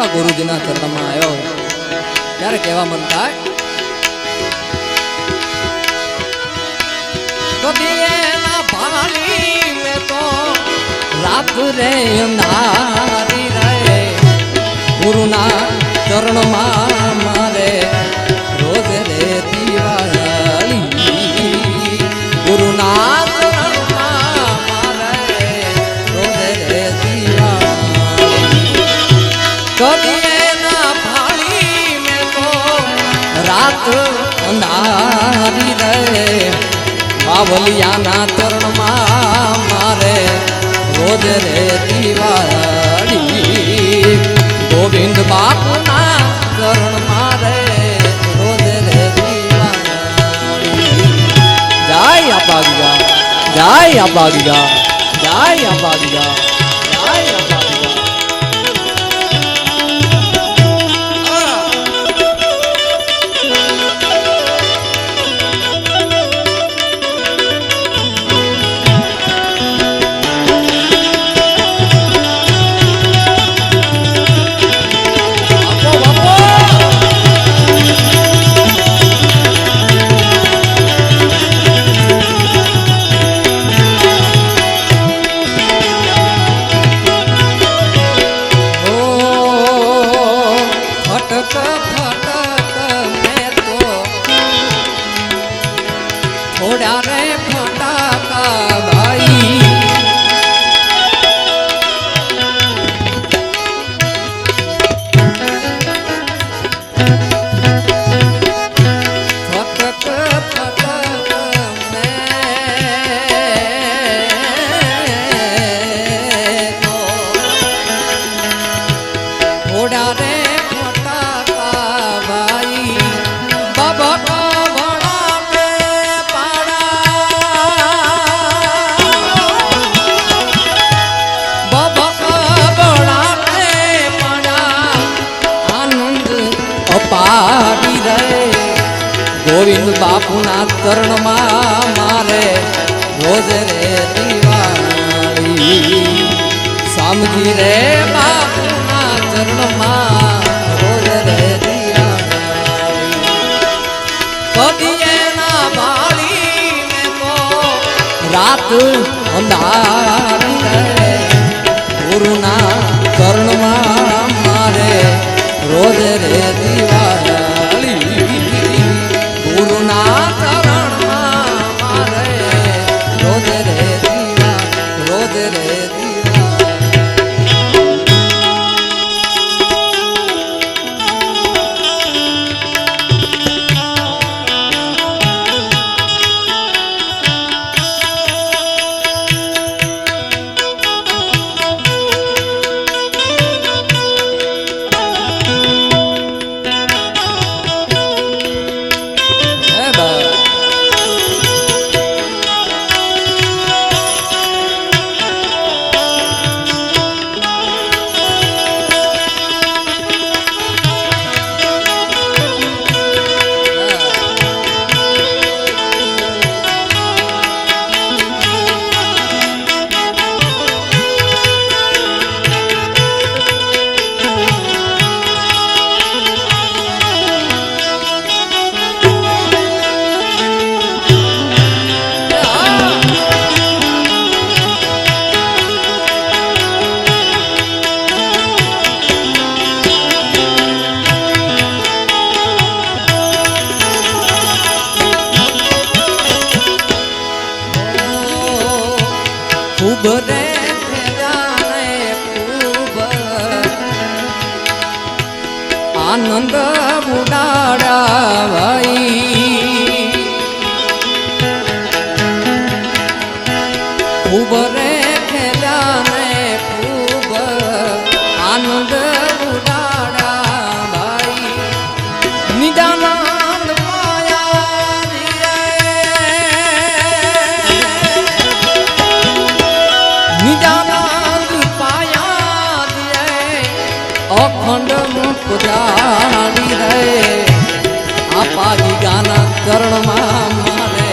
એવા ગુરુજીના ચરણમાં આવ્યો ત્યારે કેવા મન થાય તો દિયેના ભાલી મે તો રાત રે અંધારી રહે ગુરુના ચરણમાં મારે રોજ રે દિવાળી ગુરુના ચરણમાં મારે રોજ રે દિવાળી કદીના ભાળી મે તો રાત અંધારી રહે બાવલિયાના ચરણમાં મારે રોજ રે દિવાળી ગોવિંદ બાપુના ચરણ મારે રોજ રે દિવાળી જય આપાગીગા જય આપાગીગા જય આપાગીગા જય આપાગીગા થોડા રે ફટાકા ભાઈ ફટક ફટક થોડા રે ફટાકા ભાઈ બાબા ગોવિંદ બાપુના ચરણમાં મારે રોજ રે દિવાળી સામજી રે બાપુના ચરણમાં રોજ રે દિવાળી કદીના ભાળી મે તો રાત અંધારી રહે ગુરુના ચરણમાં મારે રોજ રે દિવાળી ગુરુના ચરણમાં મારે રોજ રે દીવા રોજ રે ખૂબ રે જાણે ખૂબ આનંદ ઉડાડા ભાઈ ખૂબ રે જાણે ખૂબ આનંદ ઉડાડા ભાઈ નિદાનંદ અખંડ મુખ જાળી રહે આપાગીગાના ચરણમાં મારે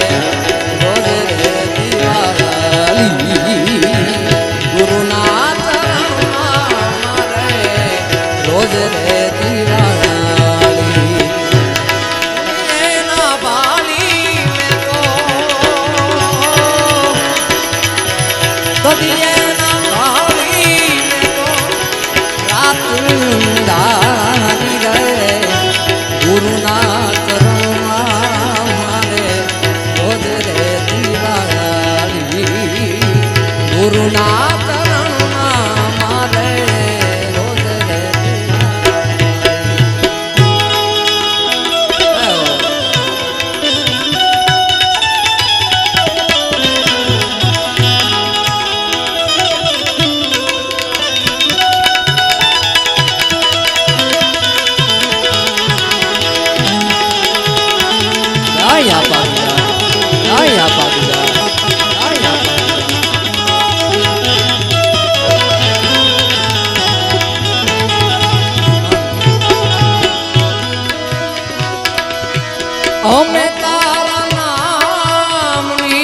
રોજ રે દિવાળી ગુરુના ચરણમાં મારે રોજ ધારી રે ગુરુના ચરણમાં મારે રોજ રે દિવાળી ગુરુના ચરણમાં મારે રોજ રે Ay, apagda. Ay, apagda. Ay, apagda. Ome તારા નામની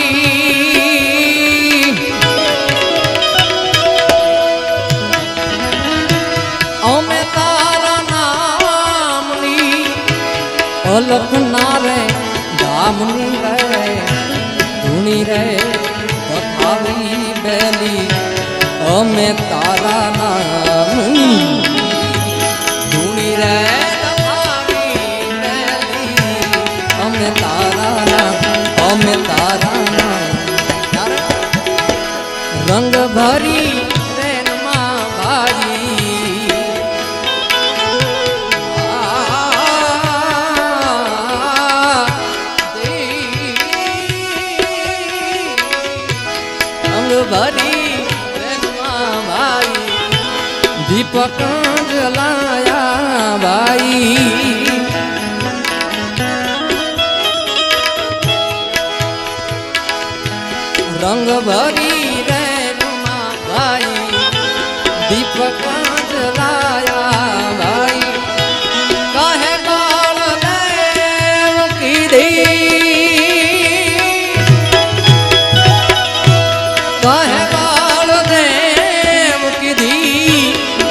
ome તારા નામની અલખ ના રે ધામની રે ધૂણી રે તથાવી બેલી અમે તારા નામની ધૂણી રે તથાવી બેલી અમે તારા નામ અમે તારા નામ રંગ ભરી રેનમાં ભાઈ ભરી પ્રેમમાં ભાઈ દીપક જલાયા ભાઈ રંગ ભરી પ્રેમમાં ભાઈ દીપક જલાયા ભાઈ કહે કાળ દેવ કીધી કહે કાળ દેવ કીધી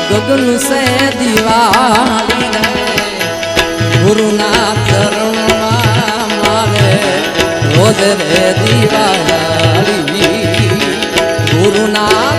ગગન સે દિવાળી રે ગુરુના ચરણમાં મારે રોજ રે દિવાળી ગુરુના